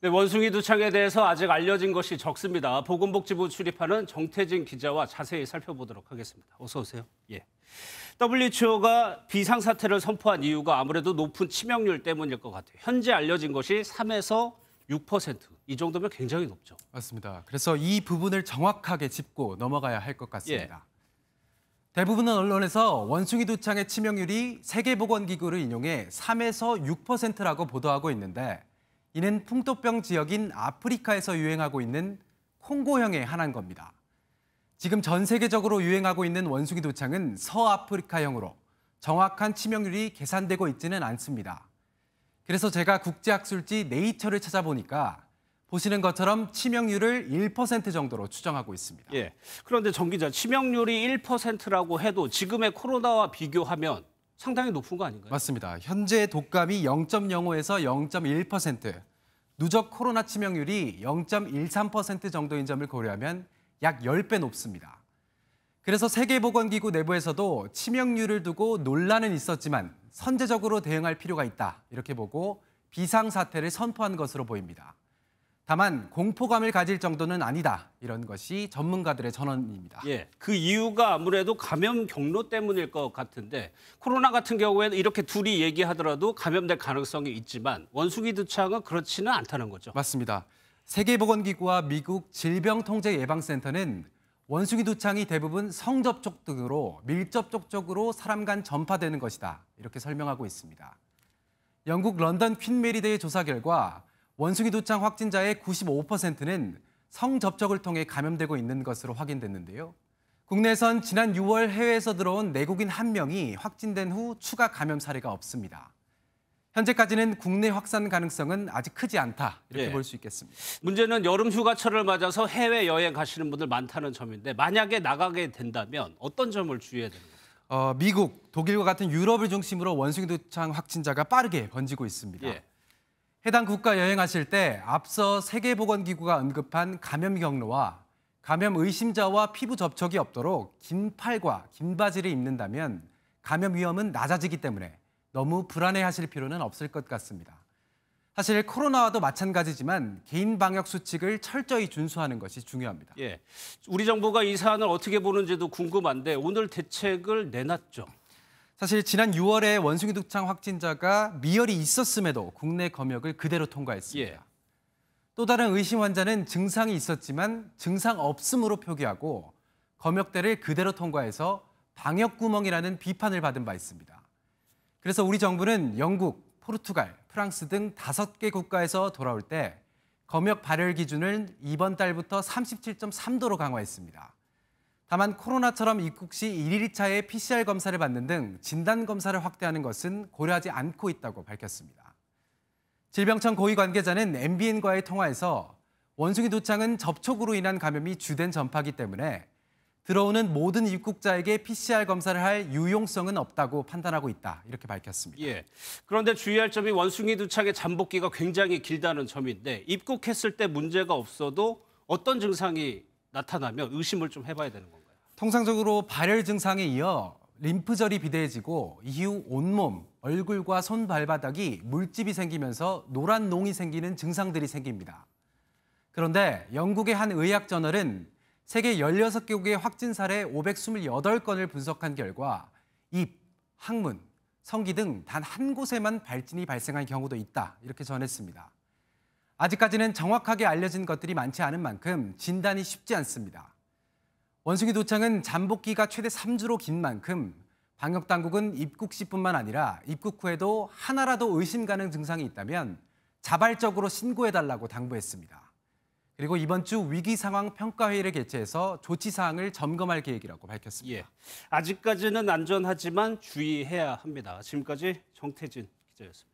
네, 원숭이 두창에 대해서 아직 알려진 것이 적습니다. 보건복지부 출입하는 정태진 기자와 자세히 살펴보도록 하겠습니다. 어서 오세요. 예. WHO가 비상사태를 선포한 이유가 아무래도 높은 치명률 때문일 것 같아요. 현재 알려진 것이 3에서 6%. 이 정도면 굉장히 높죠. 맞습니다. 그래서 이 부분을 정확하게 짚고 넘어가야 할 것 같습니다. 예. 대부분의 언론에서 원숭이 두창의 치명률이 세계보건기구를 인용해 3에서 6%라고 보도하고 있는데 이는 풍토병 지역인 아프리카에서 유행하고 있는 콩고형에 한한 겁니다. 지금 전 세계적으로 유행하고 있는 원숭이 두창은 서아프리카형으로 정확한 치명률이 계산되고 있지는 않습니다. 그래서 제가 국제학술지 네이처를 찾아보니까 보시는 것처럼 치명률을 1% 정도로 추정하고 있습니다. 예. 그런데 정 기자, 치명률이 1%라고 해도 지금의 코로나와 비교하면 상당히 높은 거 아닌가요? 맞습니다. 현재 독감이 0.05에서 0.1%, 누적 코로나 치명률이 0.13% 정도인 점을 고려하면 약 10배 높습니다. 그래서 세계보건기구 내부에서도 치명률을 두고 논란은 있었지만 선제적으로 대응할 필요가 있다, 이렇게 보고 비상사태를 선포한 것으로 보입니다. 다만 공포감을 가질 정도는 아니다, 이런 것이 전문가들의 전언입니다. 예, 그 이유가 아무래도 감염 경로 때문일 것 같은데 코로나 같은 경우에는 이렇게 둘이 얘기하더라도 감염될 가능성이 있지만 원숭이 두창은 그렇지는 않다는 거죠. 맞습니다. 세계보건기구와 미국 질병통제예방센터는 원숭이 두창이 대부분 성접촉 등으로 밀접촉적으로 사람 간 전파되는 것이다, 이렇게 설명하고 있습니다. 영국 런던 퀸 메리대의 조사 결과 원숭이 두창 확진자의 95%는 성접촉을 통해 감염되고 있는 것으로 확인됐는데요. 국내에선 지난 6월 해외에서 들어온 내국인 1명이 확진된 후 추가 감염 사례가 없습니다. 현재까지는 국내 확산 가능성은 아직 크지 않다, 이렇게 볼 수 있겠습니다. 문제는 여름 휴가철을 맞아서 해외여행 가시는 분들 많다는 점인데 만약에 나가게 된다면 어떤 점을 주의해야 되는 건가요? 미국, 독일과 같은 유럽을 중심으로 원숭이 두창 확진자가 빠르게 번지고 있습니다. 예. 해당 국가 여행하실 때 앞서 세계보건기구가 언급한 감염 경로와 감염 의심자와 피부 접촉이 없도록 긴 팔과 긴 바지를 입는다면 감염 위험은 낮아지기 때문에 너무 불안해하실 필요는 없을 것 같습니다. 사실 코로나와도 마찬가지지만 개인 방역 수칙을 철저히 준수하는 것이 중요합니다. 예, 우리 정부가 이 사안을 어떻게 보는지도 궁금한데 오늘 대책을 내놨죠. 사실 지난 6월에 원숭이 두창 확진자가 미열이 있었음에도 국내 검역을 그대로 통과했습니다. 예. 또 다른 의심 환자는 증상이 있었지만 증상 없음으로 표기하고 검역대를 그대로 통과해서 방역구멍이라는 비판을 받은 바 있습니다. 그래서 우리 정부는 영국, 포르투갈, 프랑스 등 5개 국가에서 돌아올 때 검역 발열 기준을 이번 달부터 37.3도로 강화했습니다. 다만 코로나처럼 입국 시 1일차에 PCR 검사를 받는 등 진단 검사를 확대하는 것은 고려하지 않고 있다고 밝혔습니다. 질병청 고위 관계자는 MBN과의 통화에서 원숭이 두창은 접촉으로 인한 감염이 주된 전파기 때문에 들어오는 모든 입국자에게 PCR 검사를 할 유용성은 없다고 판단하고 있다, 이렇게 밝혔습니다. 예. 그런데 주의할 점이 원숭이 두창의 잠복기가 굉장히 길다는 점인데 입국했을 때 문제가 없어도 어떤 증상이 나타나면 의심을 좀 해봐야 되는 건가요? 통상적으로 발열 증상에 이어 림프절이 비대해지고 이후 온몸, 얼굴과 손 발바닥이 물집이 생기면서 노란 농이 생기는 증상들이 생깁니다. 그런데 영국의 한 의학 저널은 세계 16개국의 확진 사례 528건을 분석한 결과 입, 항문, 성기 등 단 한 곳에만 발진이 발생한 경우도 있다, 이렇게 전했습니다. 아직까지는 정확하게 알려진 것들이 많지 않은 만큼 진단이 쉽지 않습니다. 원숭이 두창은 잠복기가 최대 3주로 긴 만큼 방역당국은 입국 시뿐만 아니라 입국 후에도 하나라도 의심 가능 증상이 있다면 자발적으로 신고해달라고 당부했습니다. 그리고 이번 주 위기상황 평가회의를 개최해서 조치사항을 점검할 계획이라고 밝혔습니다. 예. 아직까지는 안전하지만 주의해야 합니다. 지금까지 정태진 기자였습니다.